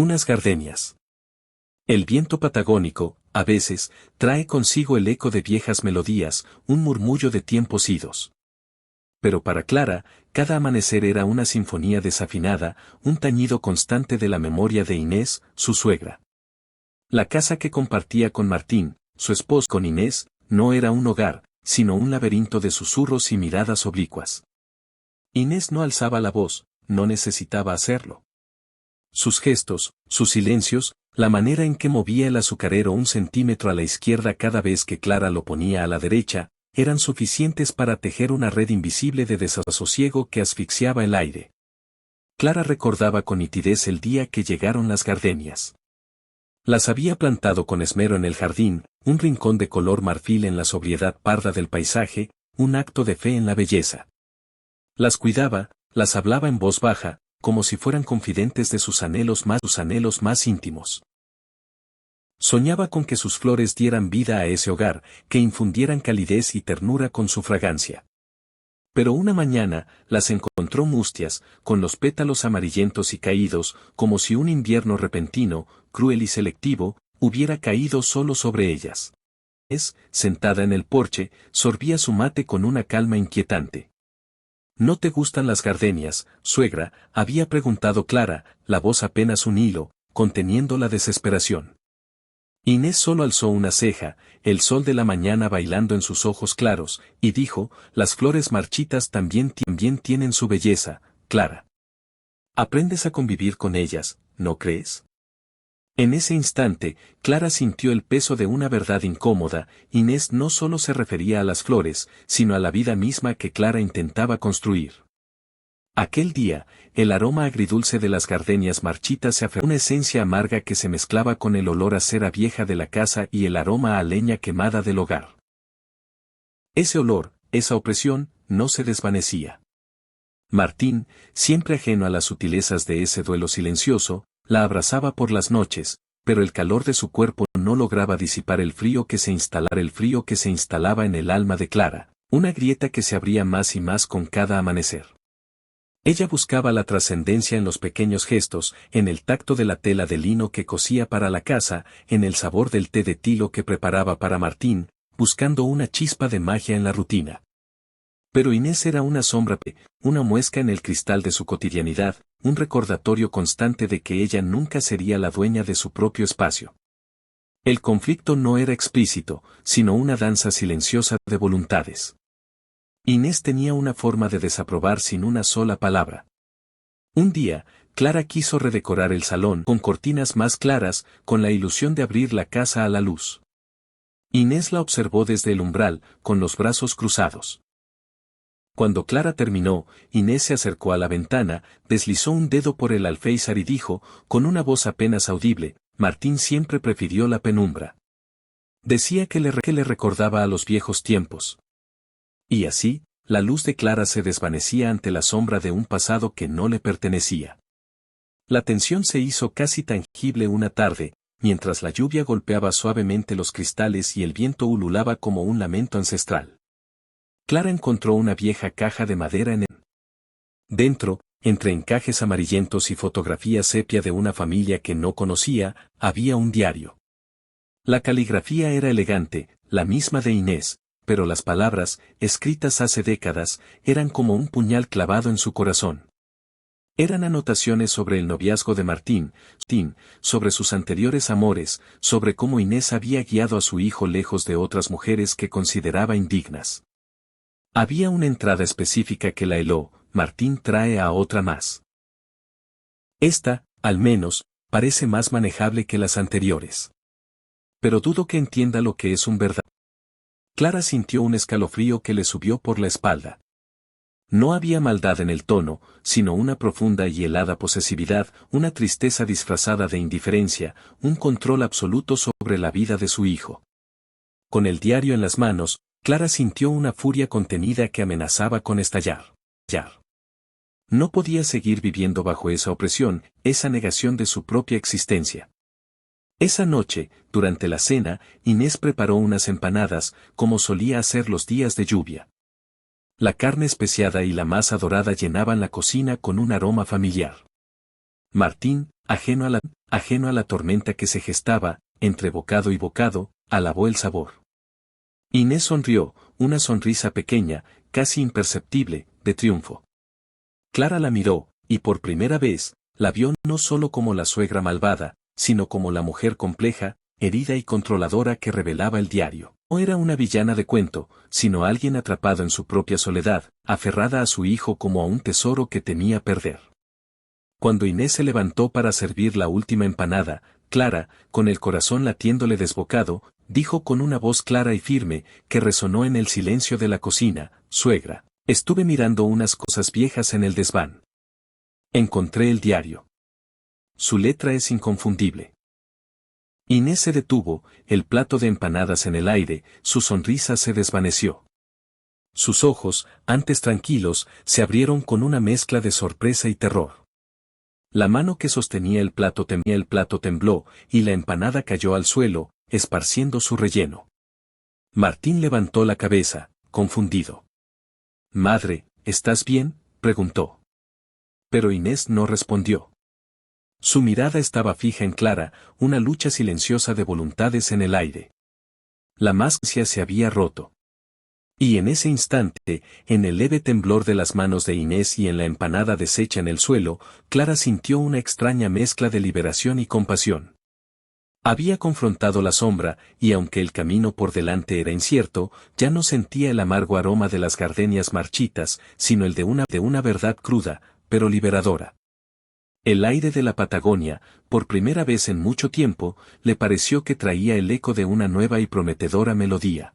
Unas gardenias. El viento patagónico, a veces, trae consigo el eco de viejas melodías, un murmullo de tiempos idos. Pero para Clara, cada amanecer era una sinfonía desafinada, un tañido constante de la memoria de Inés, su suegra. La casa que compartía con Martín, su esposo, con Inés, no era un hogar, sino un laberinto de susurros y miradas oblicuas. Inés no alzaba la voz, no necesitaba hacerlo. Sus gestos, sus silencios, la manera en que movía el azucarero 1 centímetro a la izquierda cada vez que Clara lo ponía a la derecha, eran suficientes para tejer una red invisible de desasosiego que asfixiaba el aire. Clara recordaba con nitidez el día que llegaron las gardenias. Las había plantado con esmero en el jardín, un rincón de color marfil en la sobriedad parda del paisaje, un acto de fe en la belleza. Las cuidaba, las hablaba en voz baja, como si fueran confidentes de sus anhelos más íntimos. Soñaba con que sus flores dieran vida a ese hogar, que infundieran calidez y ternura con su fragancia. Pero una mañana, las encontró mustias, con los pétalos amarillentos y caídos, como si un invierno repentino, cruel y selectivo, hubiera caído solo sobre ellas. Sentada en el porche, sorbía su mate con una calma inquietante. ¿No te gustan las gardenias, suegra?, había preguntado Clara, la voz apenas un hilo, conteniendo la desesperación. Inés solo alzó una ceja, el sol de la mañana bailando en sus ojos claros, y dijo, las flores marchitas también tienen su belleza, Clara. Aprendes a convivir con ellas, ¿no crees? En ese instante, Clara sintió el peso de una verdad incómoda. Inés no solo se refería a las flores, sino a la vida misma que Clara intentaba construir. Aquel día, el aroma agridulce de las gardenias marchitas se aferró a una esencia amarga que se mezclaba con el olor a cera vieja de la casa y el aroma a leña quemada del hogar. Ese olor, esa opresión, no se desvanecía. Martín, siempre ajeno a las sutilezas de ese duelo silencioso, la abrazaba por las noches, pero el calor de su cuerpo no lograba disipar el frío que se instalaba en el alma de Clara, una grieta que se abría más y más con cada amanecer. Ella buscaba la trascendencia en los pequeños gestos, en el tacto de la tela de lino que cosía para la casa, en el sabor del té de tilo que preparaba para Martín, buscando una chispa de magia en la rutina. Pero Inés era una sombra, una muesca en el cristal de su cotidianidad, un recordatorio constante de que ella nunca sería la dueña de su propio espacio. El conflicto no era explícito, sino una danza silenciosa de voluntades. Inés tenía una forma de desaprobar sin una sola palabra. Un día, Clara quiso redecorar el salón con cortinas más claras, con la ilusión de abrir la casa a la luz. Inés la observó desde el umbral, con los brazos cruzados. Cuando Clara terminó, Inés se acercó a la ventana, deslizó un dedo por el alféizar y dijo, con una voz apenas audible, Martín siempre prefirió la penumbra. Decía que le recordaba a los viejos tiempos. Y así, la luz de Clara se desvanecía ante la sombra de un pasado que no le pertenecía. La tensión se hizo casi tangible una tarde, mientras la lluvia golpeaba suavemente los cristales y el viento ululaba como un lamento ancestral. Clara encontró una vieja caja de madera en el. Dentro, entre encajes amarillentos y fotografías sepia de una familia que no conocía, había un diario. La caligrafía era elegante, la misma de Inés, pero las palabras, escritas hace décadas, eran como un puñal clavado en su corazón. Eran anotaciones sobre el noviazgo de Martín, sobre sus anteriores amores, sobre cómo Inés había guiado a su hijo lejos de otras mujeres que consideraba indignas. Había una entrada específica que la heló, Martín trae a otra más. Esta, al menos, parece más manejable que las anteriores. Pero dudo que entienda lo que es un verdadero. Clara sintió un escalofrío que le subió por la espalda. No había maldad en el tono, sino una profunda y helada posesividad, una tristeza disfrazada de indiferencia, un control absoluto sobre la vida de su hijo. Con el diario en las manos, Clara sintió una furia contenida que amenazaba con estallar. No podía seguir viviendo bajo esa opresión, esa negación de su propia existencia. Esa noche, durante la cena, Inés preparó unas empanadas, como solía hacer los días de lluvia. La carne especiada y la masa dorada llenaban la cocina con un aroma familiar. Martín, ajeno a la tormenta que se gestaba, entre bocado y bocado, alabó el sabor. Inés sonrió, una sonrisa pequeña, casi imperceptible, de triunfo. Clara la miró, y por primera vez, la vio no solo como la suegra malvada, sino como la mujer compleja, herida y controladora que revelaba el diario. No era una villana de cuento, sino alguien atrapado en su propia soledad, aferrada a su hijo como a un tesoro que temía perder. Cuando Inés se levantó para servir la última empanada, Clara, con el corazón latiéndole desbocado, dijo con una voz clara y firme, que resonó en el silencio de la cocina: «Suegra, estuve mirando unas cosas viejas en el desván. Encontré el diario. Su letra es inconfundible». Inés se detuvo, el plato de empanadas en el aire, su sonrisa se desvaneció. Sus ojos, antes tranquilos, se abrieron con una mezcla de sorpresa y terror. La mano que sostenía el plato tembló, y la empanada cayó al suelo, esparciendo su relleno. Martín levantó la cabeza, confundido. «Madre, ¿estás bien?», preguntó. Pero Inés no respondió. Su mirada estaba fija en Clara, una lucha silenciosa de voluntades en el aire. La máscara se había roto. Y en ese instante, en el leve temblor de las manos de Inés y en la empanada deshecha en el suelo, Clara sintió una extraña mezcla de liberación y compasión. Había confrontado la sombra, y aunque el camino por delante era incierto, ya no sentía el amargo aroma de las gardenias marchitas, sino el de una verdad cruda, pero liberadora. El aire de la Patagonia, por primera vez en mucho tiempo, le pareció que traía el eco de una nueva y prometedora melodía.